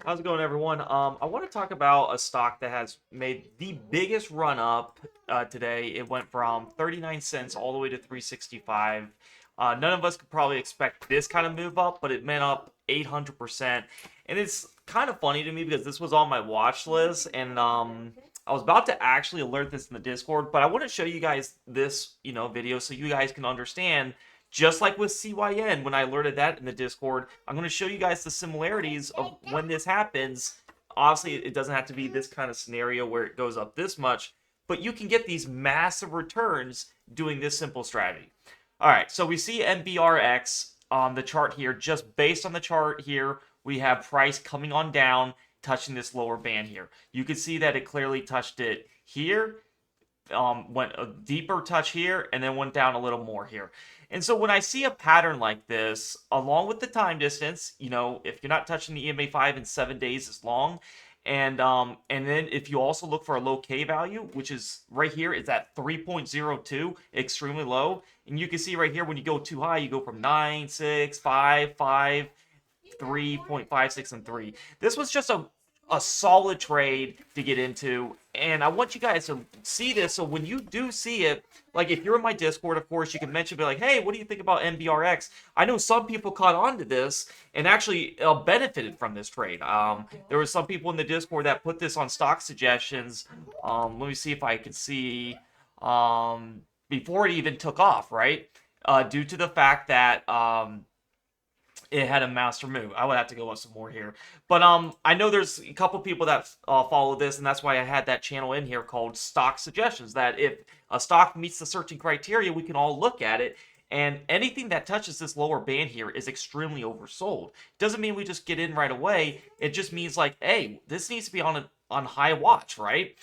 How's it going, everyone? I want to talk about a stock that has made the biggest run up today. It went from 39 cents all the way to 365. None of us could probably expect this kind of move up, but it went up 800%. And it's kind of funny to me because this was on my watch list, and I was about to actually alert this in the Discord, but I want to show you guys this, video so you guys can understand. Just like with CYN, when I alerted that in the Discord, I'm going to show you guys the similarities of when this happens. Obviously, it doesn't have to be this kind of scenario where it goes up this much, but you can get these massive returns doing this simple strategy. All right, so we see MBRX on the chart here. Just based on the chart here, we have price coming on down, touching this lower band here. You can see that it clearly touched it here, went a deeper touch here, and then went down a little more here. And so when I see a pattern like this, along with the time distance, if you're not touching the EMA5 in 7 days as long, and then if you also look for a low K value, which is right here, it's at 3.02, extremely low. And you can see right here when you go too high, you go from 9, 6, 5, 5, 3.56, and 3. This was just a solid trade to get into, and I want you guys to see this. So when you do see it, like if you're in my Discord, of course, you can mention, be like, hey, what do you think about MBRX? I know some people caught on to this and actually benefited from this trade. There were some people in the Discord that put this on stock suggestions. Let me see if I can see before it even took off, right? Due to the fact that it had a master move. I would have to go up some more here. But I know there's a couple people that follow this, and that's why I had that channel in here called Stock Suggestions, that if a stock meets the searching criteria, we can all look at it. And anything that touches this lower band here is extremely oversold. Doesn't mean we just get in right away. It just means like, hey, this needs to be on high watch, right?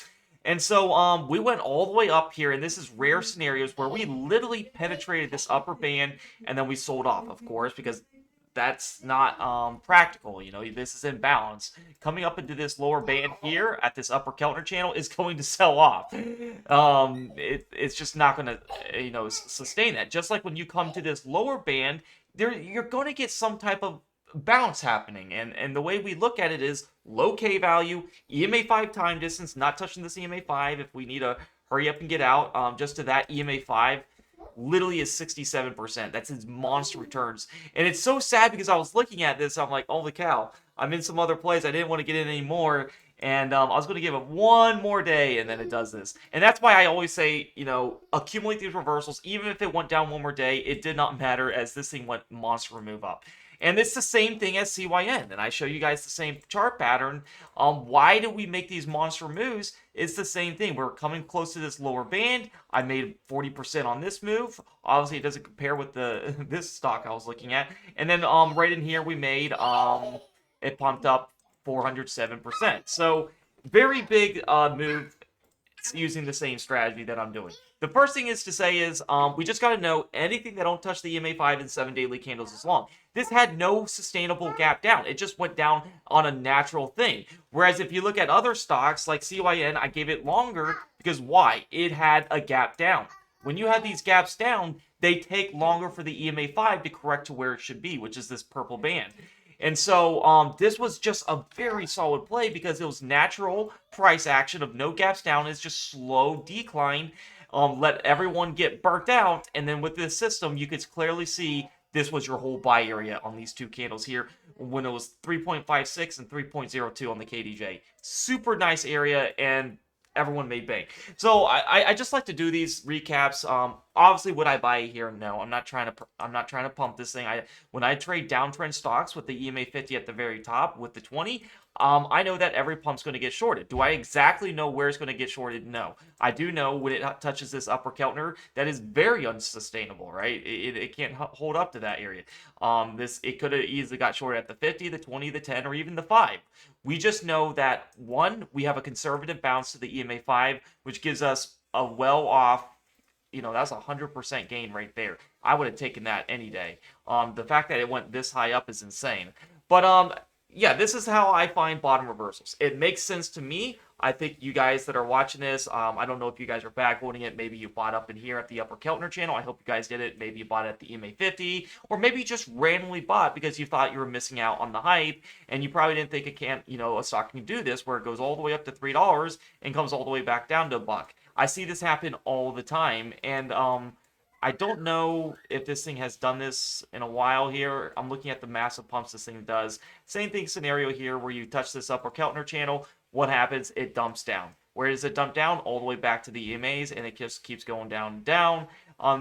And so we went all the way up here, and this is rare scenarios where we literally penetrated this upper band, and then we sold off, of course, because that's not practical. This is in balance. Coming up into this lower band here at this upper Keltner channel is going to sell off. It's just not going to, sustain that. Just like when you come to this lower band, you're going to get some type of bounce happening. And the way we look at it is low K value, EMA5 time distance, not touching this EMA5 if we need to hurry up and get out, just to that EMA5 literally is 67%. That's his monster returns. And it's so sad because I was looking at this, I'm like, holy cow, I'm in some other place. I didn't want to get in anymore. And I was going to give it one more day, and then it does this. And that's why I always say, accumulate these reversals. Even if it went down one more day, it did not matter, as this thing went monster move up. And it's the same thing as CYN. And I show you guys the same chart pattern. Why do we make these monster moves? It's the same thing. We're coming close to this lower band. I made 40% on this move. Obviously, it doesn't compare with this stock I was looking at. And then right in here, we made it pumped up 407%. So very big move using the same strategy that I'm doing. The first thing is to say is we just got to know anything that don't touch the EMA5 in 7 daily candles is long. This had no sustainable gap down. It just went down on a natural thing. Whereas if you look at other stocks like CYN, I gave it longer because why? It had a gap down. When you have these gaps down, they take longer for the EMA5 to correct to where it should be, which is this purple band. And so this was just a very solid play because it was natural price action of no gaps down. It's just slow decline. Let everyone get burnt out. And then with this system, you could clearly see this was your whole buy area on these two candles here when it was 3.56 and 3.02 on the KDJ. Super nice area, and everyone made bank. So I just like to do these recaps. Obviously, would I buy here? No, I'm not trying to pump this thing. When I trade downtrend stocks with the EMA 50 at the very top with the 20, I know that every pump's going to get shorted. Do I exactly know where it's going to get shorted? No. I do know when it touches this upper Keltner, that is very unsustainable, right? It can't hold up to that area. It could have easily got shorted at the 50, the 20, the 10, or even the 5. We just know that, one, we have a conservative bounce to the EMA 5, which gives us a well-off, that's a 100% gain right there. I would have taken that any day. The fact that it went this high up is insane. But yeah, this is how I find bottom reversals. It makes sense to me. I think you guys that are watching this, I don't know if you guys are backloading it. Maybe you bought up in here at the Upper Keltner channel. I hope you guys did it. Maybe you bought it at the EMA 50, or maybe you just randomly bought because you thought you were missing out on the hype, and you probably didn't think it can't, a stock can do this where it goes all the way up to $3 and comes all the way back down to $1. I see this happen all the time, and I don't know if this thing has done this in a while here. I'm looking at the massive pumps this thing does. Same thing scenario here where you touch this Upper Keltner channel. What happens? It dumps down. Where does it dump down? All the way back to the EMAs, and it just keeps going down and down.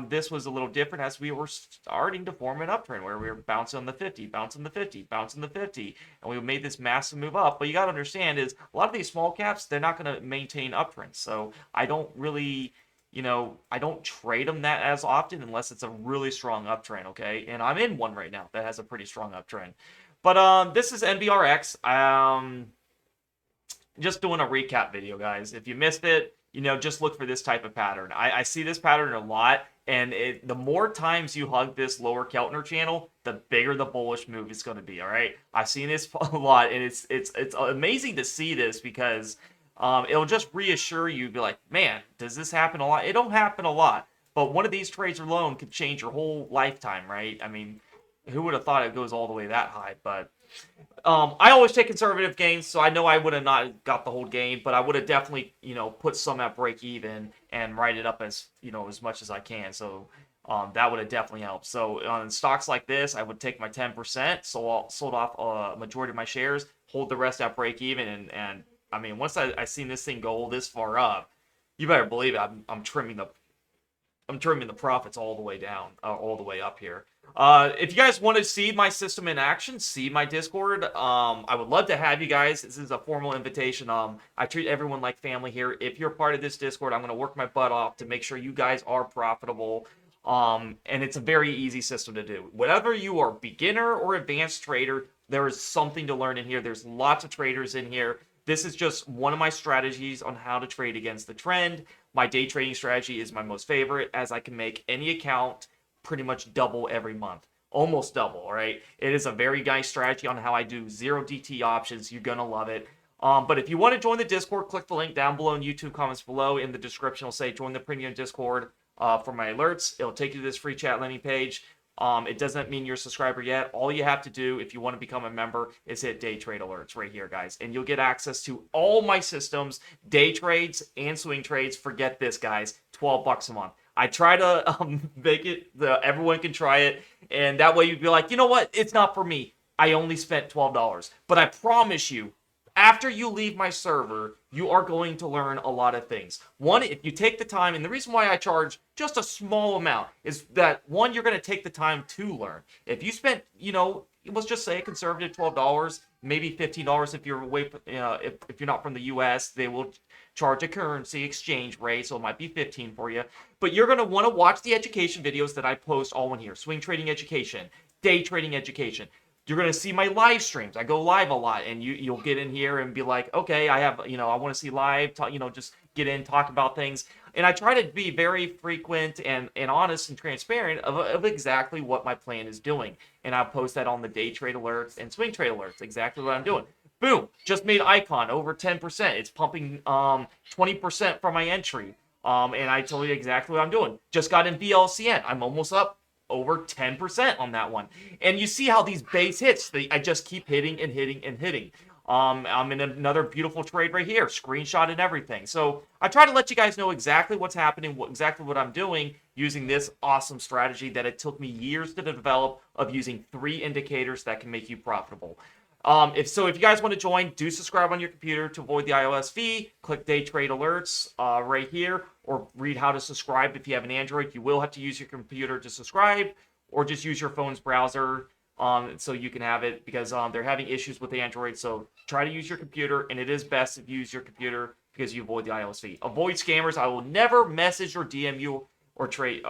This was a little different as we were starting to form an uptrend where we were bouncing on the 50, bouncing the 50, bouncing the 50, and we made this massive move up. But you got to understand is a lot of these small caps, they're not going to maintain uptrends. So I don't really... I don't trade them that as often unless it's a really strong uptrend, okay? And I'm in one right now that has a pretty strong uptrend. But this is MBRX. Just doing a recap video, guys. If you missed it, just look for this type of pattern. I see this pattern a lot, and the more times you hug this lower Keltner channel, the bigger the bullish move is going to be, all right? I've seen this a lot, and it's amazing to see this because... it'll just reassure you, be like, man, does this happen a lot? It don't happen a lot, but one of these trades alone could change your whole lifetime, right? I mean, who would have thought it goes all the way that high? But I always take conservative gains, so I know I would have not got the whole game, but I would have definitely, put some at break even and write it up as, as much as I can. So that would have definitely helped. So on stocks like this, I would take my 10%, so I sold off a majority of my shares, hold the rest at break even, and I mean, once I seen this thing go this far up, you better believe it. I'm trimming the profits all the way down, all the way up here. If you guys want to see my system in action, see my Discord. I would love to have you guys. This is a formal invitation. I treat everyone like family here. If you're part of this Discord, I'm going to work my butt off to make sure you guys are profitable. And it's a very easy system to do. Whatever you are, beginner or advanced trader, there is something to learn in here. There's lots of traders in here. This is just one of my strategies on how to trade against the trend. My day trading strategy is my most favorite, as I can make any account pretty much double every month. Almost double, all right? It is a very nice strategy on how I do 0 DT options. You're going to love it. But if you want to join the Discord, click the link down below in YouTube comments below. In the description, it'll say join the premium Discord for my alerts. It'll take you to this free chat landing page. It doesn't mean you're a subscriber yet. All you have to do if you want to become a member is hit day trade alerts right here, guys. And you'll get access to all my systems, day trades and swing trades. Forget this, guys. $12 a month. I try to make it everyone can try it. And that way you'd be like, you know what? It's not for me. I only spent $12. But I promise you, after you leave my server, you are going to learn a lot of things. One, if you take the time, and the reason why I charge just a small amount is that, one, you're going to take the time to learn. If you spent, let's just say a conservative $12, maybe $15 if you're away, if you're not from the U.S., they will charge a currency exchange rate, so it might be $15 for you. But you're going to want to watch the education videos that I post all in here. Swing trading education, day trading education. You're going to see my live streams. I go live a lot, and you'll get in here and be like, okay, I have, I want to see live, just get in, talk about things. And I try to be very frequent and honest and transparent of exactly what my plan is doing. And I'll post that on the day trade alerts and swing trade alerts, exactly what I'm doing. Boom, just made Icon over 10%. It's pumping 20% from my entry. And I told you exactly what I'm doing. Just got in VLCN. I'm almost up over 10% on that one. And you see how these base hits, I just keep hitting and hitting and hitting. I'm in another beautiful trade right here, screenshot and everything. So I try to let you guys know exactly what's happening, exactly what I'm doing using this awesome strategy that it took me years to develop of using 3 indicators that can make you profitable. If you guys want to join, do subscribe on your computer to avoid the iOS fee. Click day trade alerts right here, or read how to subscribe. If you have an Android, you will have to use your computer to subscribe, or just use your phone's browser so you can have it, because they're having issues with Android. So try to use your computer, and it is best if you use your computer because you avoid the iOS fee. Avoid scammers. I will never message or DM you or trade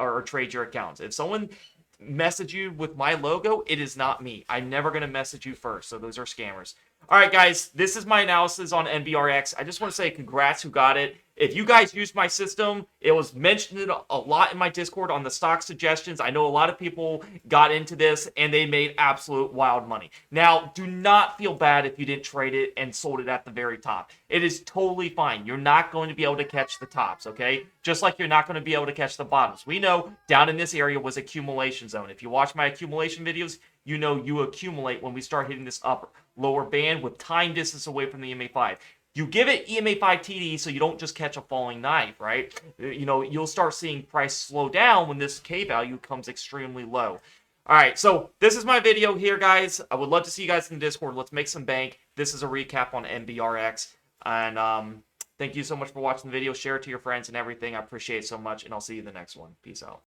your accounts. If someone message you with my logo, it is not me. I'm never going to message you first. So those are scammers. All right, guys, this is my analysis on MBRX. I just want to say congrats who got it. If you guys used my system, it was mentioned a lot in my Discord on the stock suggestions. I know a lot of people got into this and they made absolute wild money. Now, do not feel bad if you didn't trade it and sold it at the very top. It is totally fine. You're not going to be able to catch the tops, okay? Just like you're not going to be able to catch the bottoms. We know down in this area was accumulation zone. If you watch my accumulation videos, you know you accumulate when we start hitting this upper lower band with time distance away from the EMA5. You give it EMA5 TD so you don't just catch a falling knife, right? You know, you'll start seeing price slow down when this K value comes extremely low. All right, so this is my video here, guys. I would love to see you guys in the Discord. Let's make some bank. This is a recap on MBRX. And thank you so much for watching the video. Share it to your friends and everything. I appreciate it so much, and I'll see you in the next one. Peace out.